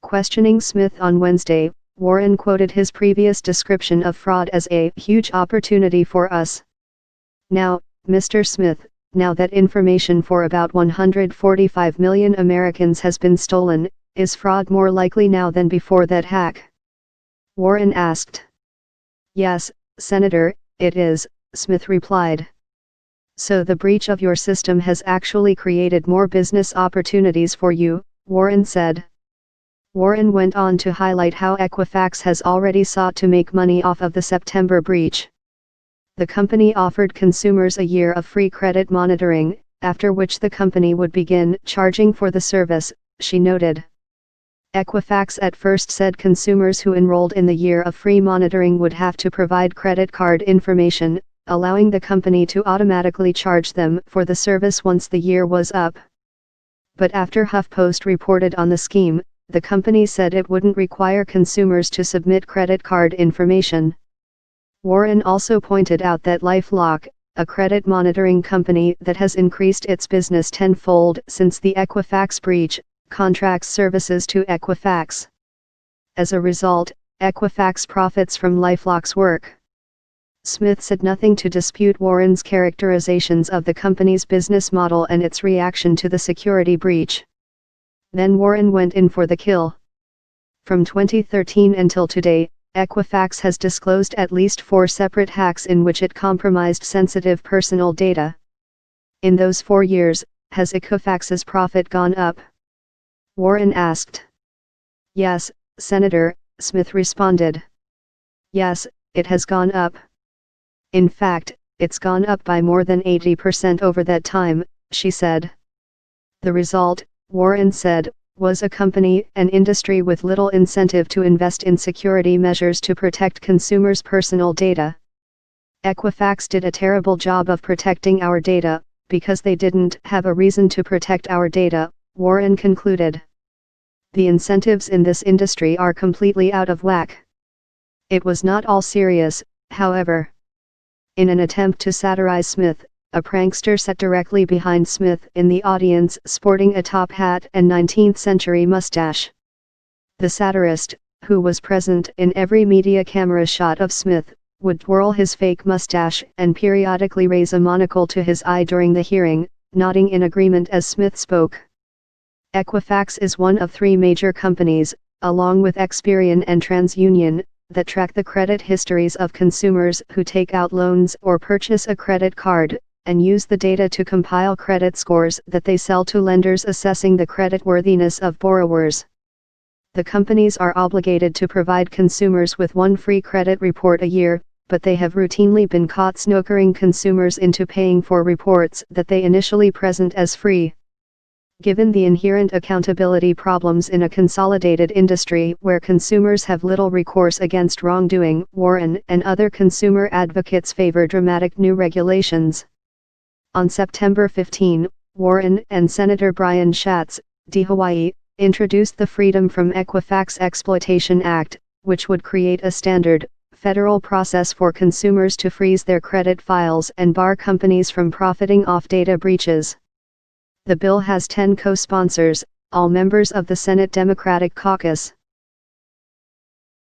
Questioning Smith on Wednesday, Warren quoted his previous description of fraud as a huge opportunity for us. Now, Mr. Smith, now that information for about 145 million Americans has been stolen, is fraud more likely now than before that hack? Warren asked. Yes, Senator, it is, Smith replied. So the breach of your system has actually created more business opportunities for you, Warren said. Warren went on to highlight how Equifax has already sought to make money off of the September breach. The company offered consumers a year of free credit monitoring, after which the company would begin charging for the service, she noted. Equifax at first said consumers who enrolled in the year of free monitoring would have to provide credit card information, allowing the company to automatically charge them for the service once the year was up. But after HuffPost reported on the scheme, the company said it wouldn't require consumers to submit credit card information. Warren also pointed out that LifeLock, a credit monitoring company that has increased its business tenfold since the Equifax breach, contracts services to Equifax. As a result, Equifax profits from LifeLock's work. Smith said nothing to dispute Warren's characterizations of the company's business model and its reaction to the security breach. Then Warren went in for the kill. From 2013 until today, Equifax has disclosed at least 4 separate hacks in which it compromised sensitive personal data. In those 4 years, has Equifax's profit gone up? Warren asked. Yes, Senator, Smith responded. Yes, it has gone up. In fact, it's gone up by more than 80% over that time, she said. The result, Warren said, was a company and industry with little incentive to invest in security measures to protect consumers' personal data. Equifax did a terrible job of protecting our data, because they didn't have a reason to protect our data, Warren concluded. The incentives in this industry are completely out of whack. It was not all serious, however. In an attempt to satirize Smith, a prankster sat directly behind Smith in the audience sporting a top hat and 19th-century mustache. The satirist, who was present in every media camera shot of Smith, would twirl his fake mustache and periodically raise a monocle to his eye during the hearing, nodding in agreement as Smith spoke. Equifax is one of 3 major companies, along with Experian and TransUnion, that track the credit histories of consumers who take out loans or purchase a credit card, and use the data to compile credit scores that they sell to lenders assessing the creditworthiness of borrowers. The companies are obligated to provide consumers with 1 free credit report a year, but they have routinely been caught snookering consumers into paying for reports that they initially present as free. Given the inherent accountability problems in a consolidated industry where consumers have little recourse against wrongdoing, Warren and other consumer advocates favor dramatic new regulations. On September 15, Warren and Senator Brian Schatz, D. Hawaii, introduced the Freedom from Equifax Exploitation Act, which would create a standard, federal process for consumers to freeze their credit files and bar companies from profiting off data breaches. The bill has 10 co-sponsors, all members of the Senate Democratic Caucus.